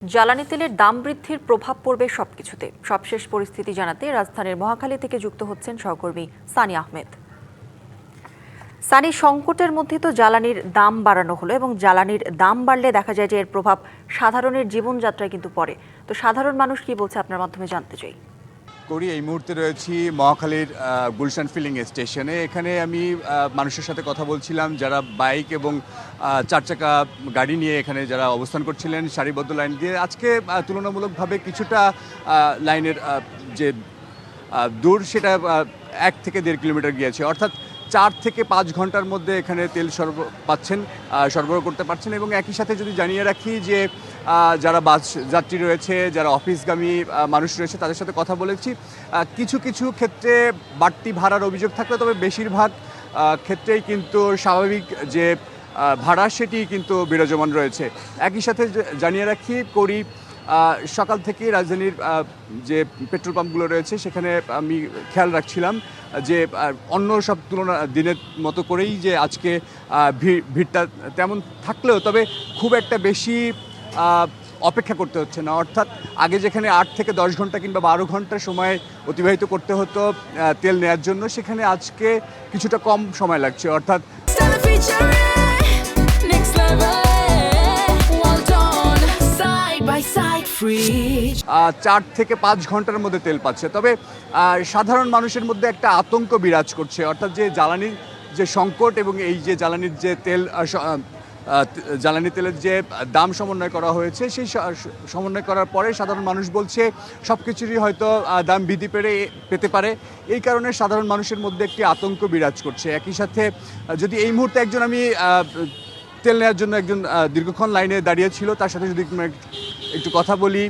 জ্বালানি তেলের দাম বৃদ্ধির প্রভাব পড়বে সবকিছুতে। সবশেষ পরিস্থিতি জানাতে রাজধানীর মহাখালী থেকে যুক্ত হচ্ছেন সহকর্মী সানি আহমেদ। সানি, সংকটের মধ্যে তো জ্বালানির দাম বাড়ানো হলো এবং জ্বালানির দাম বাড়লে দেখা যায় যে এর প্রভাব সাধারণের জীবনযাত্রায় কিন্তু পড়ে। তো সাধারণ মানুষ কি বলছে আপনার মাধ্যমে জানতে চাই। এই মুহূর্তে রয়েছি মহাখালীর গুলশান ফিলিং স্টেশনে। এখানে আমি মানুষের সাথে কথা বলছিলাম যারা বাইক এবং চার চাকা গাড়ি নিয়ে এখানে যারা অবস্থান করছিলেন সারিবদ্ধ লাইন দিয়ে। আজকে তুলনামূলকভাবে কিছুটা লাইনের যে দূর সেটা 1 থেকে 1.5 কিলোমিটার গিয়েছে, অর্থাৎ 4 থেকে 5 ঘন্টার মধ্যে এখানে তেল সরবরাহ করতে পারছেন। এবং একই সাথে যদি জানিয়ে রাখি যে যারা বাস যাত্রী রয়েছে, যারা অফিসগামী মানুষ রয়েছে, তাদের সাথে কথা বলেছি। কিছু কিছু ক্ষেত্রে বাড়তি ভাড়ার অভিযোগ থাকলে, তবে বেশিরভাগ ক্ষেত্রেই কিন্তু স্বাভাবিক যে ভাড়া সেটি কিন্তু বিরাজমান রয়েছে। একই সাথে জানিয়ে রাখি সকাল থেকে রাজধানীর যে পেট্রোল পাম্পগুলো রয়েছে সেখানে আমি খেয়াল রাখছিলাম যে অন্য সব দিনের মতো করেই যে আজকে ভিড়টা তেমন থাকলেও তবে খুব একটা বেশি অপেক্ষা করতে হচ্ছে না। অর্থাৎ আগে যেখানে 8 থেকে 10 ঘন্টা কিংবা 12 ঘন্টা সময় অতিবাহিত করতে হতো তেল নেওয়ার জন্য, সেখানে আজকে কিছুটা কম সময় লাগছে। অর্থাৎ 4 থেকে 5 ঘন্টার মধ্যে তেল পাচ্ছে। তবে সাধারণ মানুষের মধ্যে একটা আতঙ্ক বিরাজ করছে। অর্থাৎ যে জ্বালানির যে সংকট এবং এই যে জ্বালানির যে জ্বালানি তেলের যে দাম সমন্বয় করা হয়েছে, সেই সমন্বয় করার পরে সাধারণ মানুষ বলছে সব কিছুরই হয়তো দাম বৃদ্ধি পেতে পারে। এই কারণে সাধারণ মানুষের মধ্যে একটি আতঙ্ক বিরাজ করছে। একই সাথে যদি এই মুহূর্তে একজন তেল নেওয়ার জন্য একজন দীর্ঘক্ষণ লাইনে দাঁড়িয়েছিল, তার সাথে যদি একটু কথা বলি।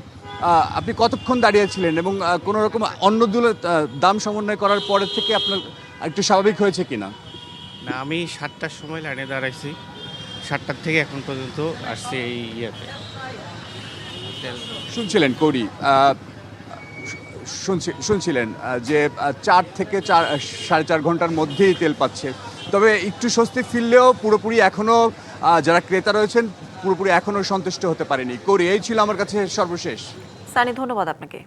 আপনি কতক্ষণ দাঁড়িয়েছিলেন এবং কোনো রকম অন্য দাম সমন্বয় করার পরের থেকে আপনার একটু স্বাভাবিক হয়েছে কিনা? না, আমি 7টার সময় লাইনে দাঁড়াইছি, 7টার থেকে এখন পর্যন্ত আসছে এই ইয়েতে। শুনছিলেন যে 4 থেকে 4.5 ঘন্টার মধ্যেই তেল পাচ্ছে। তবে একটু স্বস্তি ফিরলেও পুরোপুরি এখনও যারা ক্রেতা রয়েছেন পুরোপুরি এখনও সন্তুষ্ট হতে পারেনি। এই ছিল আমার কাছে সর্বশেষ। সানি, ধন্যবাদ আপনাকে।